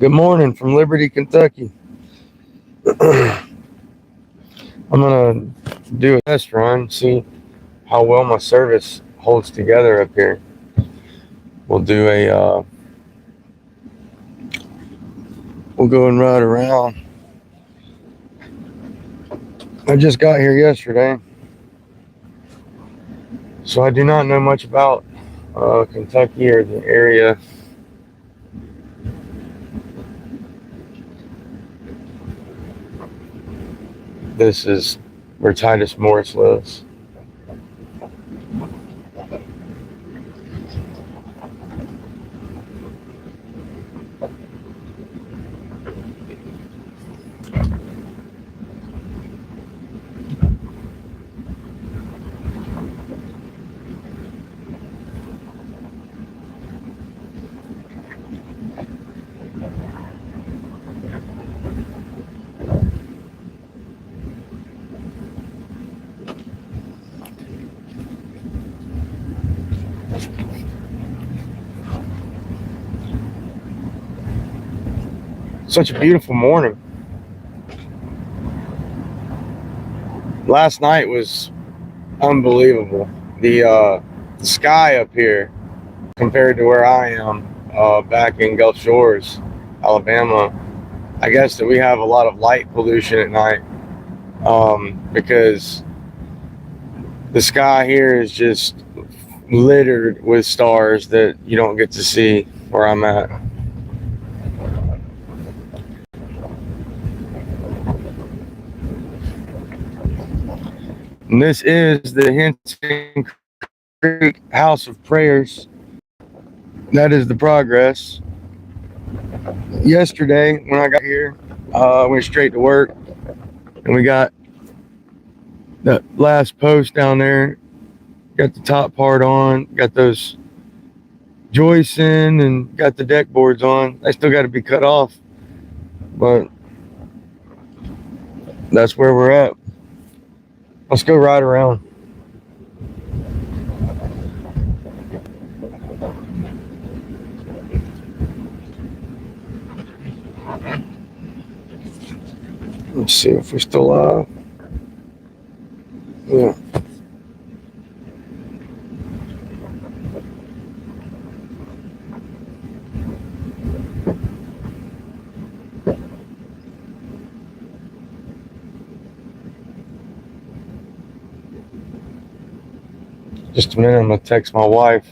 Good morning from Liberty, Kentucky. I'm going to do a test run, see how well my service holds together up here. We'll go and ride around. I just got here yesterday, so I do not know much about Kentucky or the area. This is where Titus Morris lives. Such a beautiful morning. Last night was unbelievable. The sky up here compared to where I am back in Gulf Shores, Alabama. I guess that we have a lot of light pollution at night because the sky here is just littered with stars that you don't get to see where I'm at. And this is the Henson Creek House of Prayers. That is the progress. Yesterday, when I got here, I went straight to work, and we got that last post down there. Got the top part on, got those joists in, and got the deck boards on. They still got to be cut off, but that's where we're at. Let's go ride around. Let's see if we're still live. Yeah. Just a minute, I'm gonna text my wife.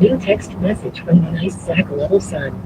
New text message from the nice sack level sun.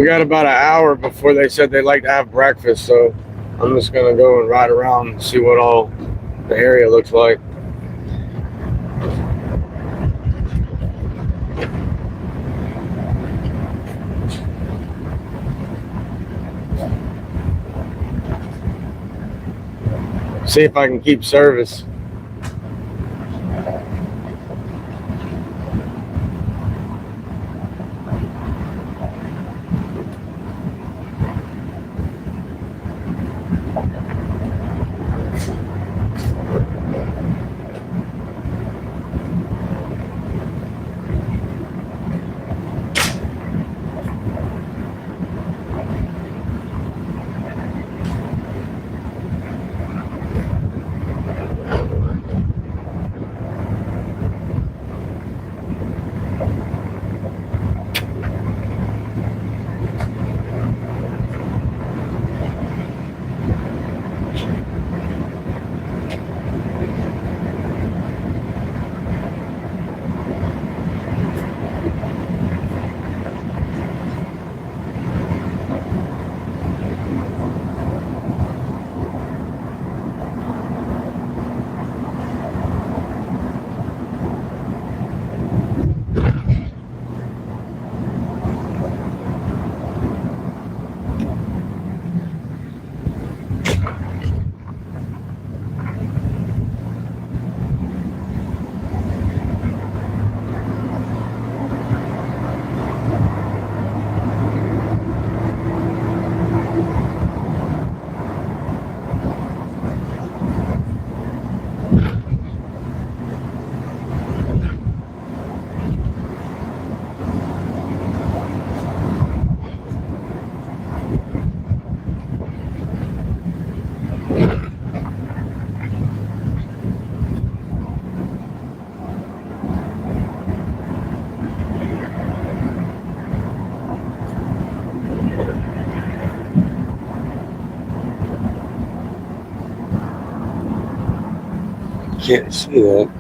We got about an hour before they said they'd like to have breakfast, so I'm just gonna go and ride around and see what all the area looks like. See if I can keep service. Can't see that.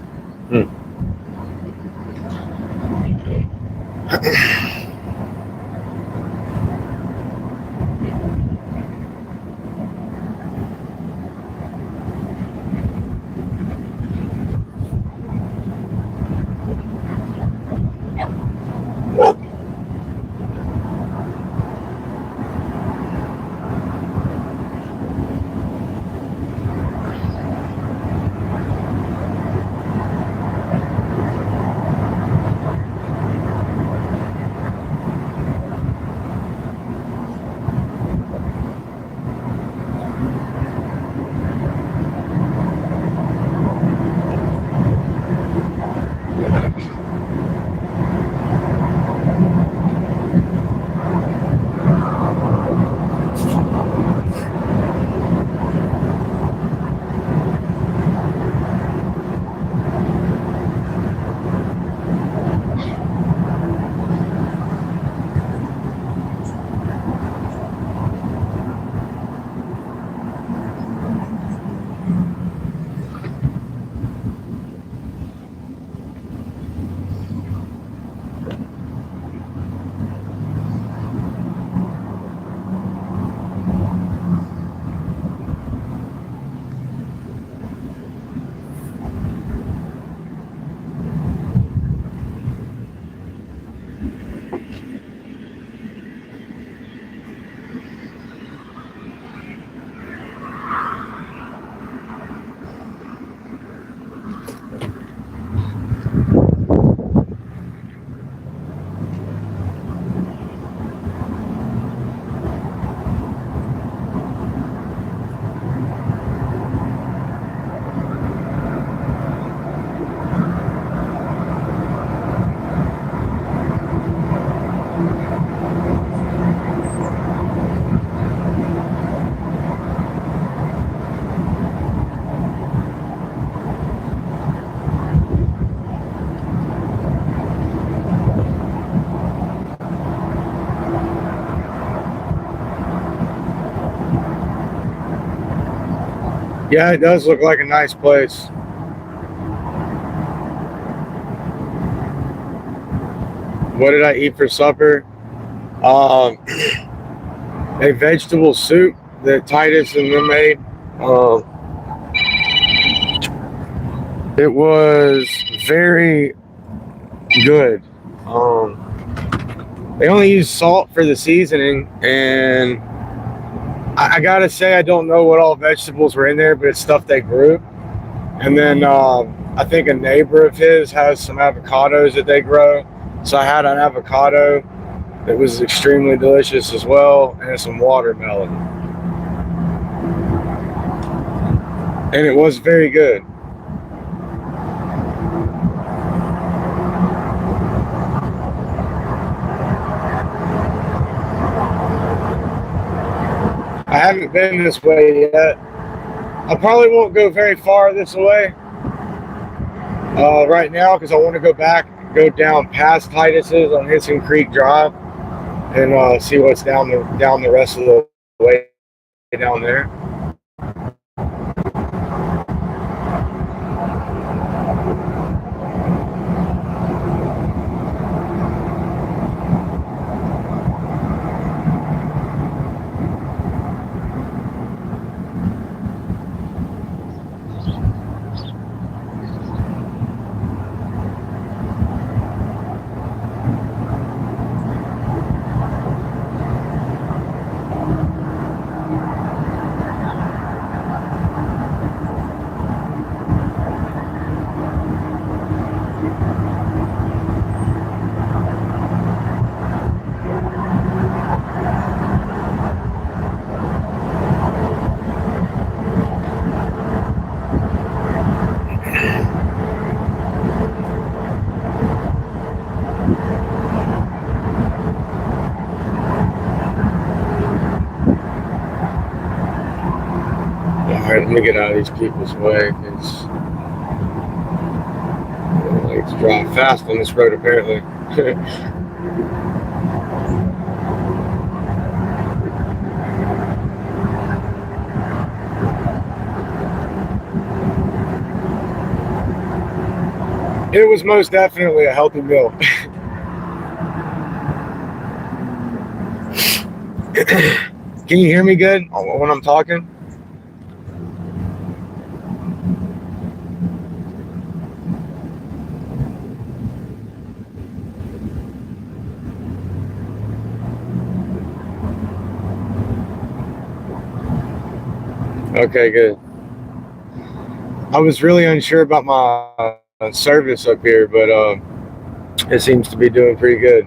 Yeah, it does look like a nice place. What did I eat for supper? A vegetable soup that Titus and them made. It was very good. They only use salt for the seasoning, and I gotta say, I don't know what all vegetables were in there, but it's stuff they grew. And then I think a neighbor of his has some avocados that they grow. So I had an avocado that was extremely delicious as well, and some watermelon. And it was very good. I haven't been this way yet. I probably won't go very far this way right now because I want to go down past Titus's on Henson Creek Drive and see what's down the rest of the way down there. Alright, let me get out of these people's way because I like to drive fast on this road apparently. It was most definitely a healthy meal. Can you hear me good when I'm talking? Okay, good. I was really unsure about my service up here, but it seems to be doing pretty good.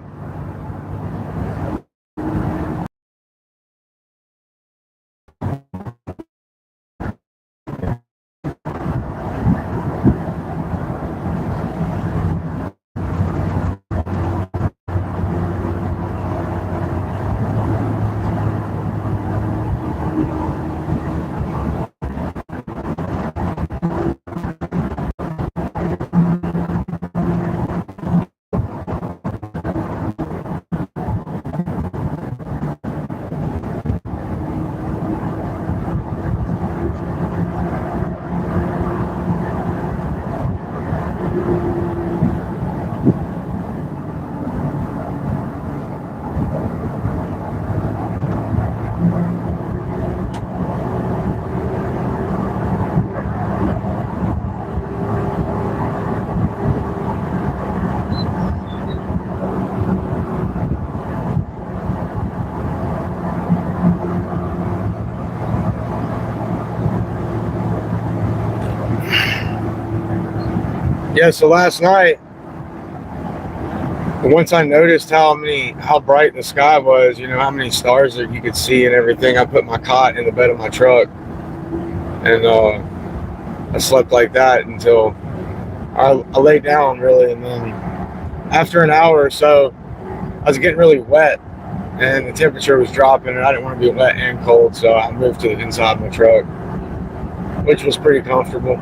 Yeah, so last night, once I noticed how bright the sky was, how many stars that you could see and everything, I put my cot in the bed of my truck, and I slept like that until I laid down, really. And then after an hour or so, I was getting really wet, and the temperature was dropping, and I didn't want to be wet and cold, so I moved to the inside my truck, which was pretty comfortable.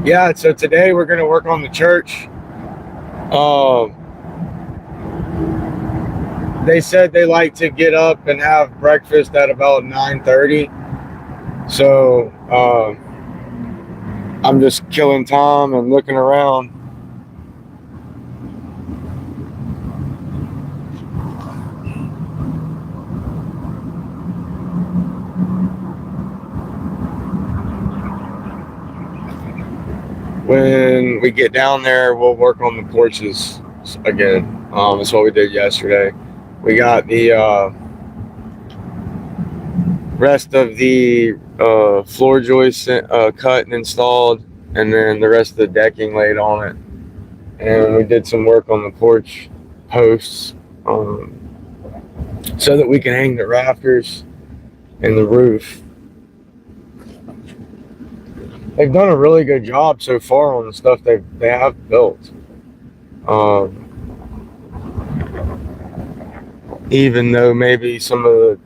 Yeah, so today we're going to work on the church. They said they like to get up and have breakfast at about 9:30. So I'm just killing time and looking around. When we get down there, we'll work on the porches again. That's what we did yesterday. We got the rest of the floor joists cut and installed, and then the rest of the decking laid on it. And we did some work on the porch posts so that we can hang the rafters and the roof. They've done a really good job so far on the stuff they have built. Even though maybe some of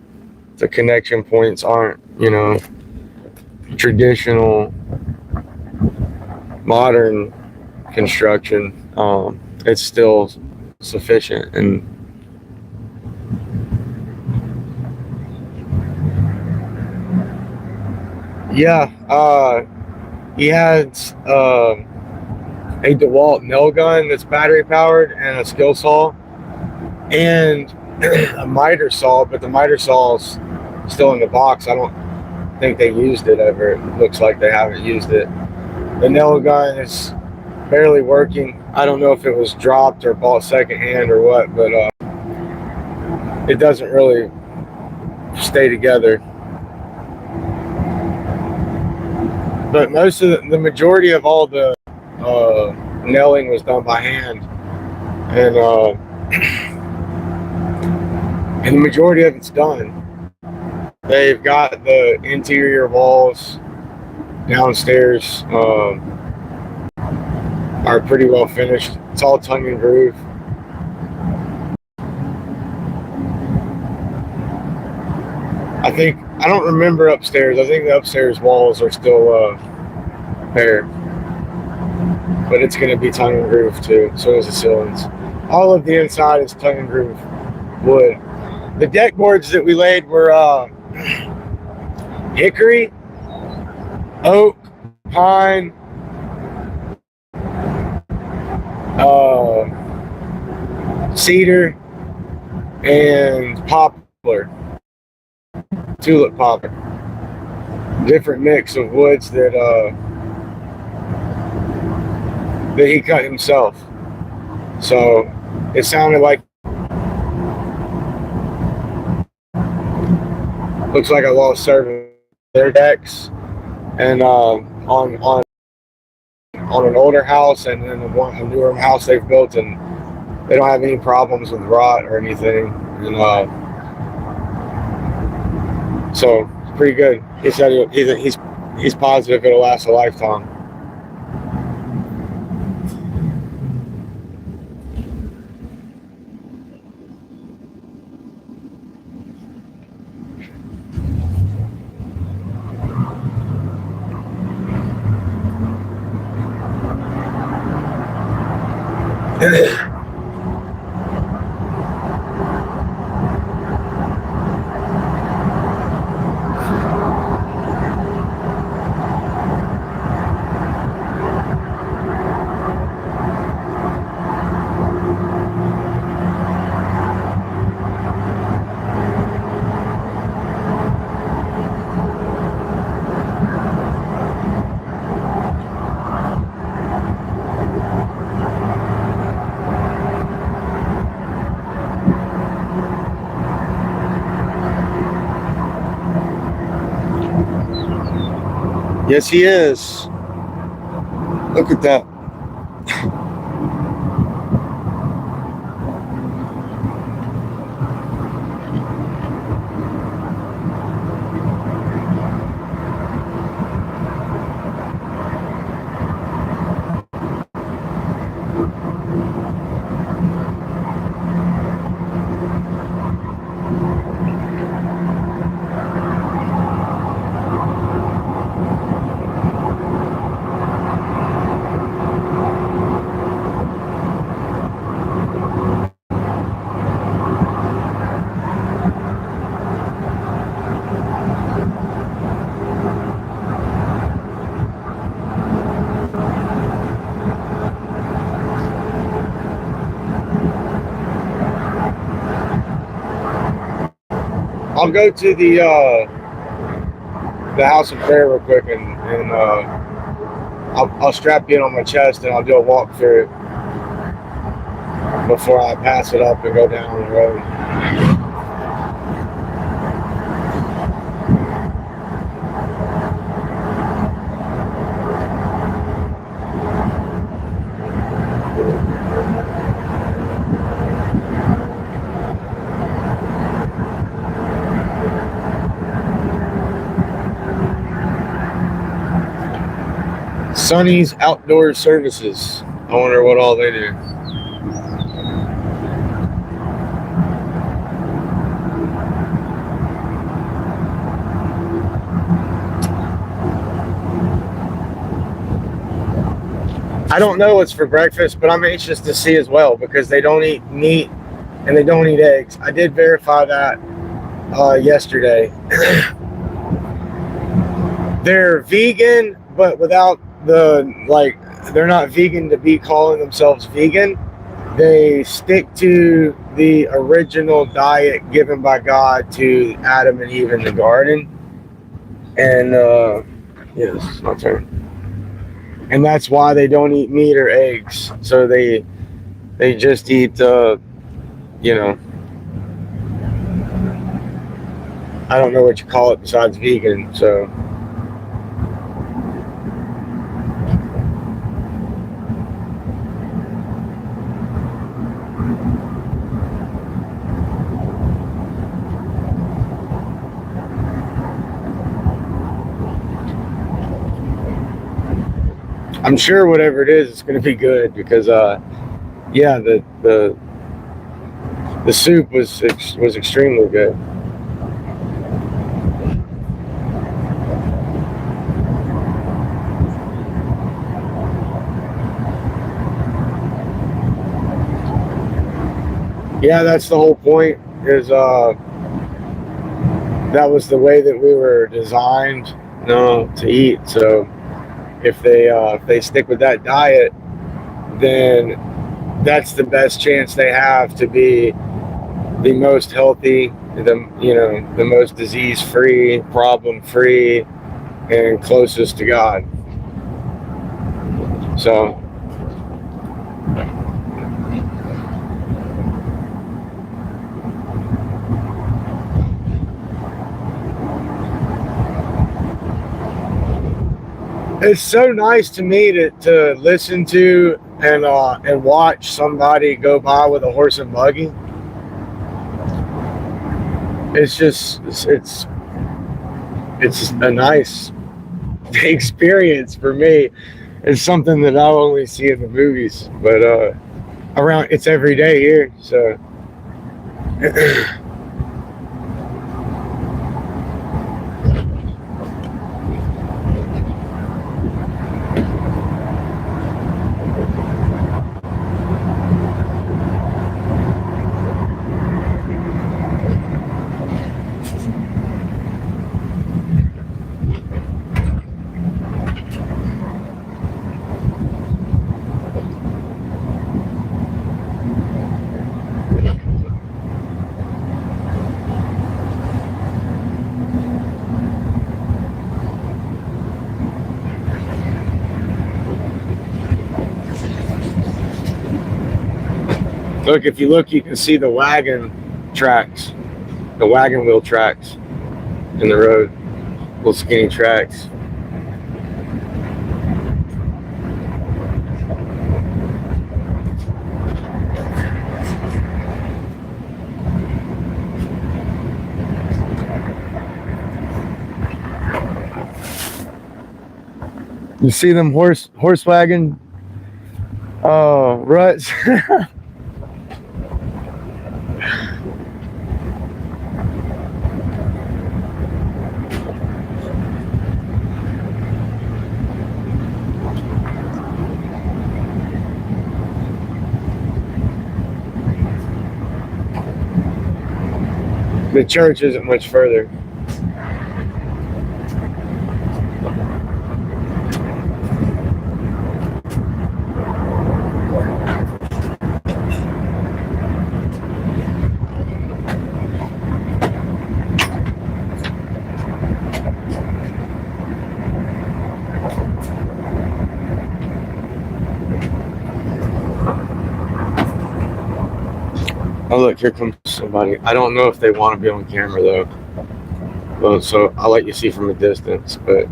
the connection points aren't, traditional modern construction, it's still sufficient. And yeah, he has a DeWalt nail gun that's battery powered, and a skill saw, and a miter saw, but the miter saw's still in the box. I don't think they used it ever. It looks like they haven't used it. The nail gun is barely working. I don't know if it was dropped or bought secondhand or what, but it doesn't really stay together. But most of the majority of all the nailing was done by hand, and the majority of it's done. They've got the interior walls downstairs are pretty well finished. It's all tongue and groove. I don't remember upstairs. I think the upstairs walls are still bare, but it's going to be tongue and groove too. So is the ceilings. All of the inside is tongue and groove wood. The deck boards that we laid were hickory, oak, pine, cedar, and poplar, tulip poplar. Different mix of woods that he cut himself. So it sounded like, looks like a lost servant. Their decks and on an older house and then a newer house they've built, and they don't have any problems with rot or anything. And so it's pretty good. He said he's positive it'll last a lifetime. Yes, he is. Look at that. I'll go to the house of prayer real quick, and I'll strap you in on my chest, and I'll do a walk through it before I pass it up and go down the road. Sonny's Outdoor Services. I wonder what all they do. I don't know what's for breakfast, but I'm anxious to see as well, because they don't eat meat and they don't eat eggs. I did verify that yesterday. They're vegan, but without they're not vegan to be calling themselves vegan. They stick to the original diet given by God to Adam and Eve in the garden. And yes, my turn. And that's why they don't eat meat or eggs. So they just eat I don't know what you call it besides vegan. So I'm sure whatever it is, it's going to be good, because yeah, the soup was extremely good. Yeah, that's the whole point, is that was the way that we were designed no to eat. So if they stick with that diet, then that's the best chance they have to be the most healthy, the most disease free, problem free, and closest to God. So it's so nice to me to listen to and watch somebody go by with a horse and buggy. It's just it's a nice experience for me. It's something that I only see in the movies, but around it's every day here. So look, if you look, you can see the wagon tracks, the wagon wheel tracks in the road, little skinny tracks. You see them horse wagon ruts? The church isn't much further. Oh look, here comes somebody. I don't know if they want to be on camera though. Well, so I'll let you see from a distance, but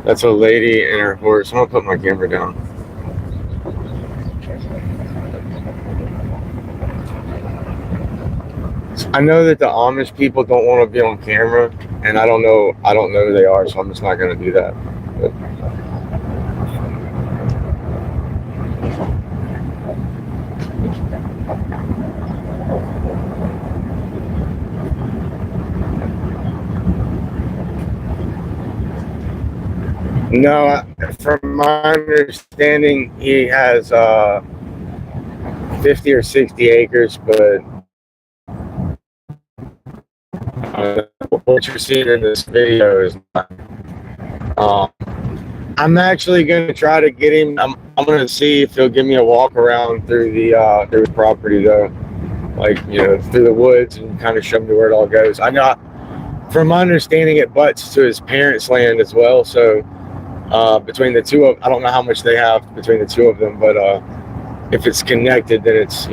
that's a lady and her horse. I'm gonna put my camera down. I know that the Amish people don't want to be on camera, and I don't know who they are, so I'm just not gonna do that. But no, from my understanding, he has 50 or 60 acres, but what you're seeing in this video is not. I'm actually going to try to get him. I'm going to see if he'll give me a walk around through the property, though, like through the woods, and kind of show me where it all goes. I know, from my understanding, it butts to his parents' land as well. So between the two of, I don't know how much they have between the two of them, but if it's connected, then it's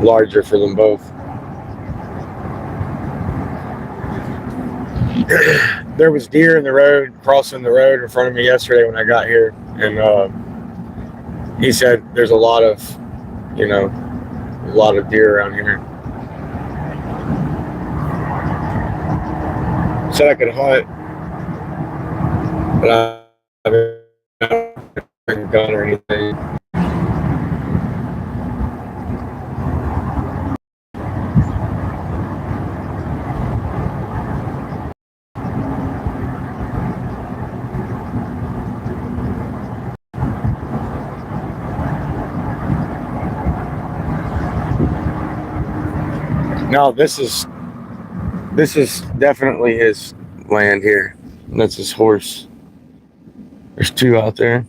larger for them both. There was deer in the road, crossing the road in front of me yesterday when I got here, and he said there's a lot of deer around here. Said I could hunt, but I haven't a gun or anything. No, this is definitely his land here. And that's his horse. There's two out there.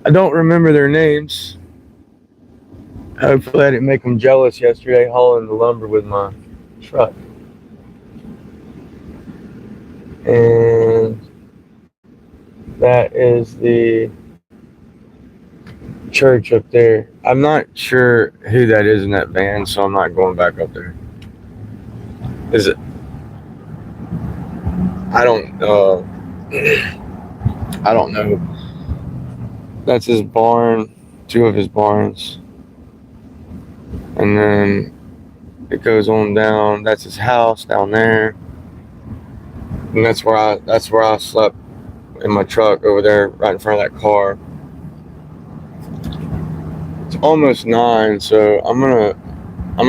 I don't remember their names. Hopefully I didn't make them jealous yesterday hauling the lumber with my truck. And that is the church up there. I'm not sure who that is in that van, so I'm not going back up there. Is it? I don't know. That's his barn, two of his barns. And then it goes on down. That's his house down there. And that's where I slept in my truck over there right in front of that car. It's almost 9, so I'm gonna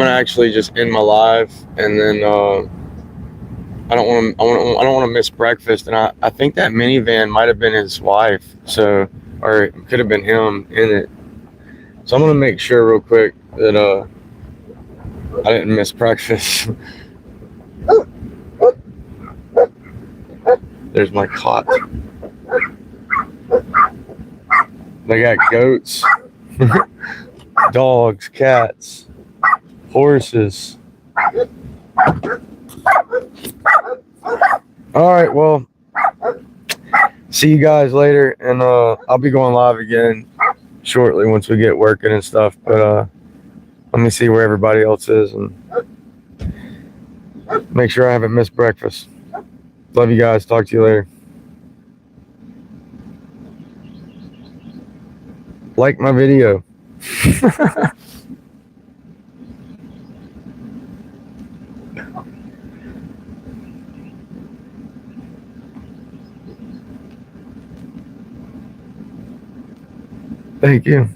actually just end my live, and then I don't want to miss breakfast, and I think that minivan might have been his wife, so, or it could have been him in it. So I'm gonna make sure real quick that I didn't miss breakfast. There's my cot. They got goats, dogs, cats, horses. All right, well, see you guys later, and I'll be going live again shortly once we get working and stuff. But let me see where everybody else is and make sure I haven't missed breakfast. Love you guys. Talk to you later. Like my video. Thank you.